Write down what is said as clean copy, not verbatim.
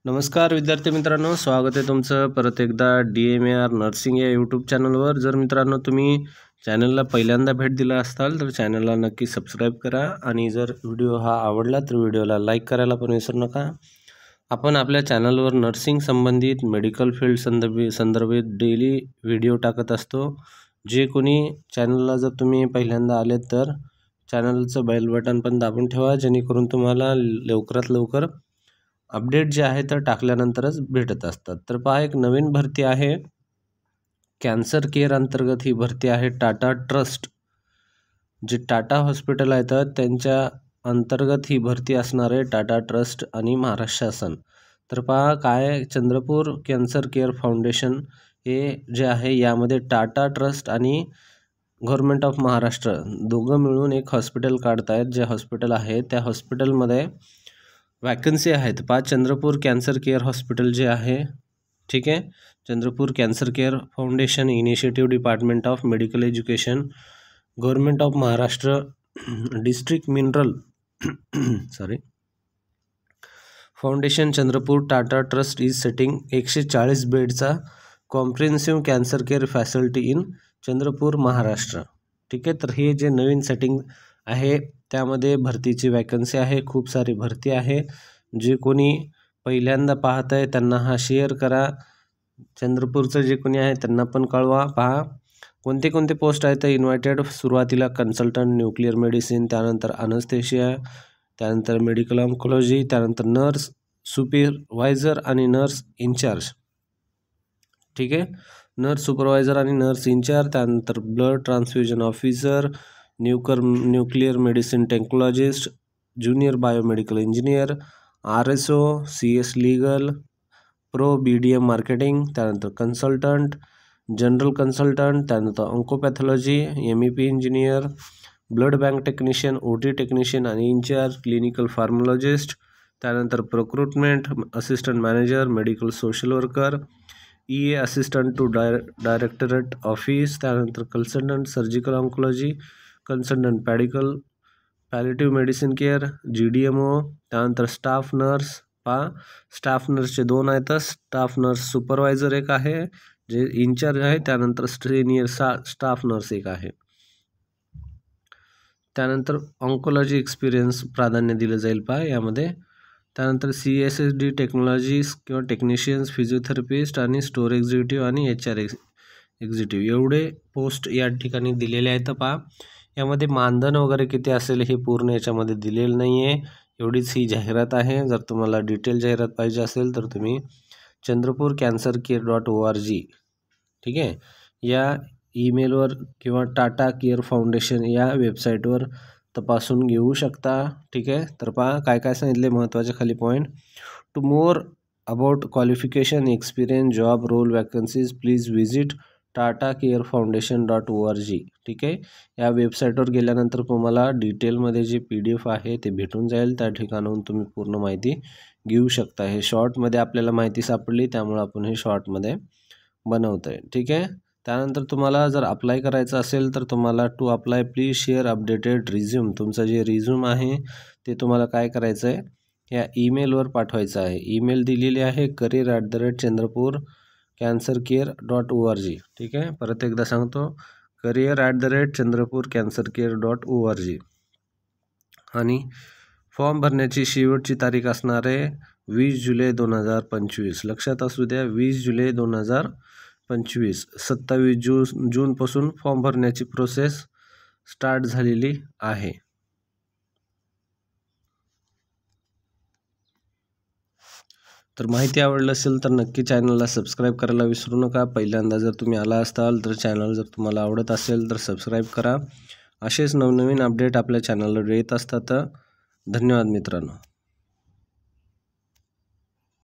नमस्कार विद्यार्थी मित्रांनो, स्वागत आहे तुमचं परत एकदा DMAR नर्सिंग या यूट्यूब चॅनलवर। जर मित्रांनो तुम्ही चॅनलला पहिल्यांदा भेट दिला असाल तर चॅनलला नक्की सबस्क्राईब करा आणि जर व्हिडिओ हा आवडला तर व्हिडिओला लाईक करायला पण विसरू नका। आपण आपल्या चॅनलवर नर्सिंग संबंधित मेडिकल फील्ड संदर्भित डेली व्हिडिओ टाकत असतो। जे कोणी चॅनलला जर तुम्ही पहिल्यांदा आले तर चॅनलचं बेल बटन पण दाबून ठेवा, जेणेकरून तुम्हाला लवकरात लवकर अपडेट जे आहे तर टाकल्यानंतरच भेटत असतात। तर पहा, एक नवीन भरती आहे, कॅन्सर केअर अंतर्गत ही भरती आहे। टाटा ट्रस्ट, जे टाटा हॉस्पिटल आहेत त्यांच्या अंतर्गत ही भरती असणार आहे, टाटा ट्रस्ट आणि महाराष्ट्र शासन। तर पहा काय, चंद्रपूर कॅन्सर केअर फाउंडेशन हे जे आहे यामध्ये टाटा ट्रस्ट आणि गव्हर्नमेंट ऑफ महाराष्ट्र दोघं मिळून एक हॉस्पिटल काढतायत। जे हॉस्पिटल आहे त्या हॉस्पिटलमध्ये वॅकन्सी आहेत। पहा, चंद्रपूर कॅन्सर केअर हॉस्पिटल जे आहे, ठीक आहे, Chandrapur cancer care foundation initiative department of medical education, government of Maharashtra, district mineral foundation Chandrapur Tata trust is setting 140 बेडचा comprehensive cancer care facility in Chandrapur Maharashtra. ठीक आहे, तर हे जे नवीन सेटिंग आहे त्यामध्ये भरतीची वॅकन्सी आहे, खूप सारी भरती आहे। जे कोणी पहिल्यांदा पाहत आहे त्यांना हा शेअर करा, चंद्रपूरचं जे कोणी आहे त्यांना पण कळवा। पहा कोणते कोणते पोस्ट आहेत, इन्व्हायटेड सुरुवातीला कन्सल्टंट न्यूक्लिअर मेडिसिन, त्यानंतर अनस्थेशिया, त्यानंतर मेडिकल ऑन्कोलॉजी, त्यानंतर नर्स सुपरवायझर आणि नर्स इन्चार्ज। ठीक आहे, नर्स सुपरवायझर आणि नर्स इन्चार्ज, त्यानंतर blood transfusion officer, nuclear medicine technologist, junior biomedical engineer, RSO, CS legal, pro BDM marketing, त्यानंतर कन्सल्टंट, जनरल कन्सल्टंट, त्यानंतर oncopathology, MEP engineer, blood bank technician, OT technician आणि incharge, clinical pharmacologist, त्यानंतर procurement assistant manager, medical social worker, EA assistant to directorate office, त्यानंतर consultant surgical oncology, consultant पॅलिटिव्ह medicine care, GDMO, त्यानंतर staff nurse. पहा, staff नर्सचे दोन आहेत, staff nurse supervisor एक आहे जे इन्चार्ज आहे, त्यानंतर सिनियर स्टाफ नर्स एक आहे। त्यानंतर ऑन्कोलॉजी एक्सपिरियन्स प्राधान्य दिलं जाईल पहा यामध्ये। त्यानंतर CSSD टेक्नॉलॉजीज किंवा टेक्निशियन्स, फिजिओथेरपिस्ट आणि स्टोर एक्झिक्युटिव्ह आणि HR एक्झिक्युटिव्ह एवढे पोस्ट या ठिकाणी दिलेले आहेत। पहा, यामध्ये मानधन वगैरे किती असेल हे पूर्ण याच्यामध्ये दिलेलं नाही आहे, एवढीच ही जाहिरात आहे। जर तुम्हाला डिटेल जाहिरात पाहिजे असेल तर तुम्ही chandrapurcancercare.org, ठीक आहे, या ईमेलवर किंवा टाटा केअर फाउंडेशन या वेबसाईटवर तपासून घेऊ शकता। ठीक आहे, तर पहा काय काय सांगितले महत्त्वाचे खाली point. To more about qualification, experience, job role, vacancies, please visit tatacarefoundation.org। ठीक आहे, या वेबसाईटवर गेल्यानंतर तुम्हाला डिटेलमध्ये जे PDF आहे ते भेटून जाईल, त्या ठिकाणाहून तुम्ही पूर्ण माहिती घेऊ शकता। हे शॉर्टमध्ये आपल्याला माहिती सापडली त्यामुळे आपण हे शॉर्टमध्ये बनवतो आहे। ठीक आहे, त्यानंतर तुम्हाला जर अप्लाय करायचं असेल तर तुम्हाला to apply please share updated resume, तुमचं जे रिझ्यूम आहे ते तुम्हाला काय करायचं आहे, या ईमेलवर पाठवायचं आहे। ईमेल दिलेली आहे career@chandrapurcancercare.org। ठीक आहे, परत एकदा सांगतो, career@chandrapurcancercare.org। आणि फॉर्म भरण्याची शेवटची तारीख असणार आहे 20 जुलै 2025, लक्षात असू द्या, 20 जुलै 2025। 27 जूनपासून फॉर्म भरण्याची प्रोसेस स्टार्ट झालेली आहे। तर माहिती आवडली असेल तर नक्की चॅनलला सबस्क्राईब करायला विसरू नका। पहिल्यांदा जर तुम्ही आला असाल तर चॅनल जर तुम्हाला आवडत असेल तर सबस्क्राईब करा। असेच नवनवीन अपडेट आपल्या चॅनलवर येत असतात। धन्यवाद मित्रांनो।